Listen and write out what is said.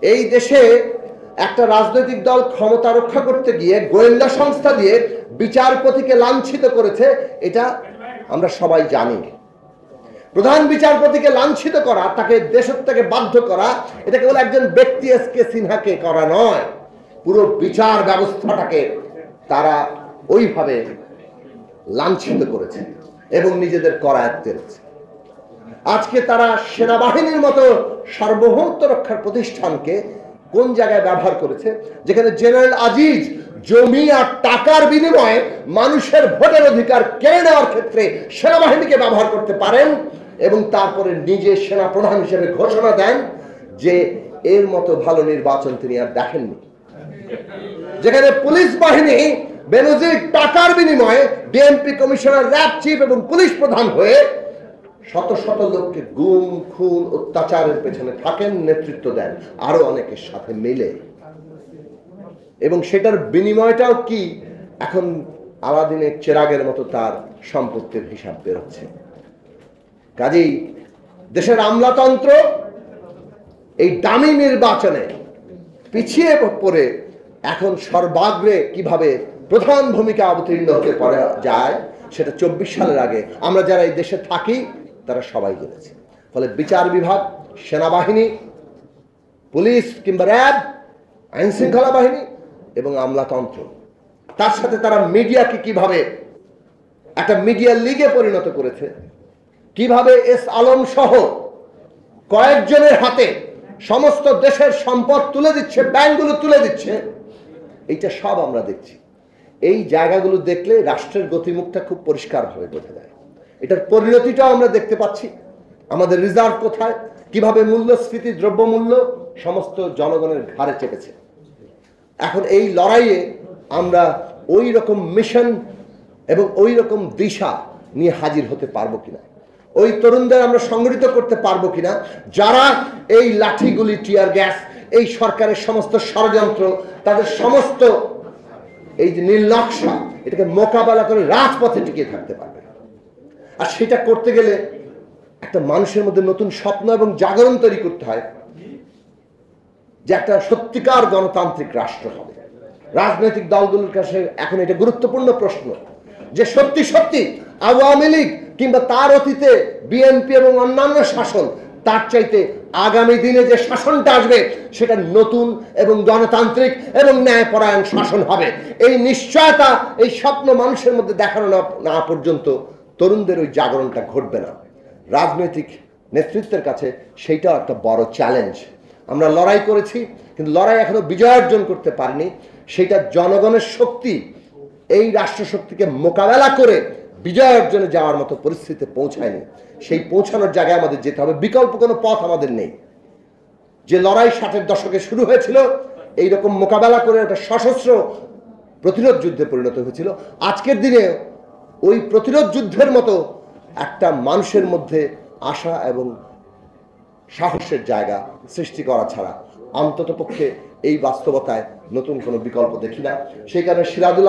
এই দেশে একটা রাজনৈতিক দল ক্ষমতা রক্ষা করতে গিয়ে গোয়েন্দা সংস্থা দিয়ে বিচারপতিকে লাঞ্ছিত করেছে, এটা আমরা সবাই জানি। প্রধান বিচারপতিকে লাঞ্ছিত করা, তাকে দেশত্যাগে বাধ্য করা, এটা কেবল একজন ব্যক্তি এসকে সিনহাকে করা নয়, পুরো বিচার ব্যবস্থাটাকে তারা ওইভাবে লাঞ্ছিত করেছে এবং নিজেদের করায়ত্তে রয়েছে। আজকে তারা সেনাবাহিনীর মতো সার্বভৌমত্ব রক্ষার প্রতিষ্ঠানকে কোন জায়গায় ব্যবহার করেছে, যেখানে জেনারেল আজিজ জমি আর টাকার বিনিময়ে মানুষের ভোটের অধিকার কেড়ে নেওয়ার ক্ষেত্রে সেনাবাহিনীকে ব্যবহার করতে পারেন এবং তারপরে নিজে সেনা প্রধান হিসেবে ঘোষণা দেন যে এর মতো ভালো নির্বাচন তিনি আর দেখেননি। যেখানে পুলিশ বাহিনী বেনজির টাকার বিনিময়ে ডিএমপি কমিশনার, র্যাব চিফ এবং পুলিশ প্রধান হয়ে শত শত লোককে গুম, খুন, অত্যাচারের পেছনে থাকেন, নেতৃত্ব দেন আরো অনেকের সাথে মিলে, এবং সেটার বিনিময়টাও কি, এখন আলাদিনের চেরাগের মতো তার সম্পত্তির হিসাব বেরোচ্ছে। কাজেই দেশের আমলাতন্ত্র এই দামি নির্বাচনে পিছিয়ে পড়ে এখন সর্বাগ্রে কিভাবে প্রধান ভূমিকা অবতীর্ণ হতে পারা যায়, সেটা 24 সালের আগে আমরা যারা এই দেশে থাকি তারা সবাই জেনেছে। ফলে বিচার বিভাগ, সেনাবাহিনী, পুলিশ কিংবা র্যাব, আইন শৃঙ্খলা বাহিনী এবং আমলাতন্ত্র, তার সাথে তারা মিডিয়াকে কিভাবে একটা মিডিয়া লিগে পরিণত করেছে, কিভাবে এস আলম সহ কয়েকজনের হাতে সমস্ত দেশের সম্পদ তুলে দিচ্ছে, ব্যাংকগুলো তুলে দিচ্ছে, এইটা সব আমরা দেখছি। এই জায়গাগুলো দেখলে রাষ্ট্রের গতিমুখটা খুব পরিষ্কারভাবে বোঝা যায়। এটার পরিণতিটাও আমরা দেখতে পাচ্ছি। আমাদের রিজার্ভ কোথায়, কিভাবে মূল্যস্ফীতি, দ্রব্যমূল্য সমস্ত জনগণের ঘাড়ে চেপেছে। এখন এই লড়াইয়ে আমরা ওই রকম মিশন এবং ওই রকম দিশা নিয়ে হাজির হতে পারবো কিনা, ওই তরুণদের আমরা সংগঠিত করতে পারবো কিনা যারা এই লাঠিগুলি, টিয়ার গ্যাস, এই সরকারের সমস্ত ষড়যন্ত্র, তাদের সমস্ত এই যে নীল নকশা, এটাকে মোকাবেলা করে রাজপথে টিকে থাকতে পারবে। আর সেটা করতে গেলে একটা মানুষের মধ্যে নতুন স্বপ্ন এবং জাগরণ তৈরি করতে হয় যে একটা সত্যিকার গণতান্ত্রিক রাষ্ট্র হবে। রাজনৈতিক দলগুলোর কাছে এখন এটা গুরুত্বপূর্ণ প্রশ্ন যে সত্যি সত্যি আওয়ামী লীগ কিংবা তার অতীতে বিএনপি এবং অন্যান্য শাসন, তার চাইতে আগামী দিনে যে শাসনটা আসবে সেটা নতুন এবং গণতান্ত্রিক এবং ন্যায়পরায়ণ শাসন হবে। এই নিশ্চয়তা, এই স্বপ্ন মানুষের মধ্যে দেখানো না পর্যন্ত তরুণদের ওই জাগরণটা ঘটবে না। রাজনৈতিক নেতৃত্বের কাছে সেইটাও একটা বড় চ্যালেঞ্জ। আমরা লড়াই করেছি, কিন্তু লড়াই এখনো বিজয় অর্জন করতে পারিনি। সেটা জনগণের শক্তি এই রাষ্ট্রশক্তিকে মোকাবেলা করে বিজয় অর্জনে যাওয়ার মতো পরিস্থিতিতে পৌঁছায়নি। সেই পৌঁছানোর জায়গায় আমাদের যেতে হবে, বিকল্প কোনো পথ আমাদের নেই। যে লড়াই 60-এর দশকে শুরু হয়েছিল, এইরকম মোকাবেলা করে একটা সশস্ত্র প্রতিরোধ যুদ্ধে পরিণত হয়েছিল। আজকের দিনে ওই প্রতিরোধ যুদ্ধের মতো একটা মানুষের মধ্যে আশা এবং সাহসের জায়গা সৃষ্টি করা ছাড়া অন্তত পক্ষে এই বাস্তবতায় নতুন কোনো বিকল্প দেখি না। সেই কারণে সিরাজুল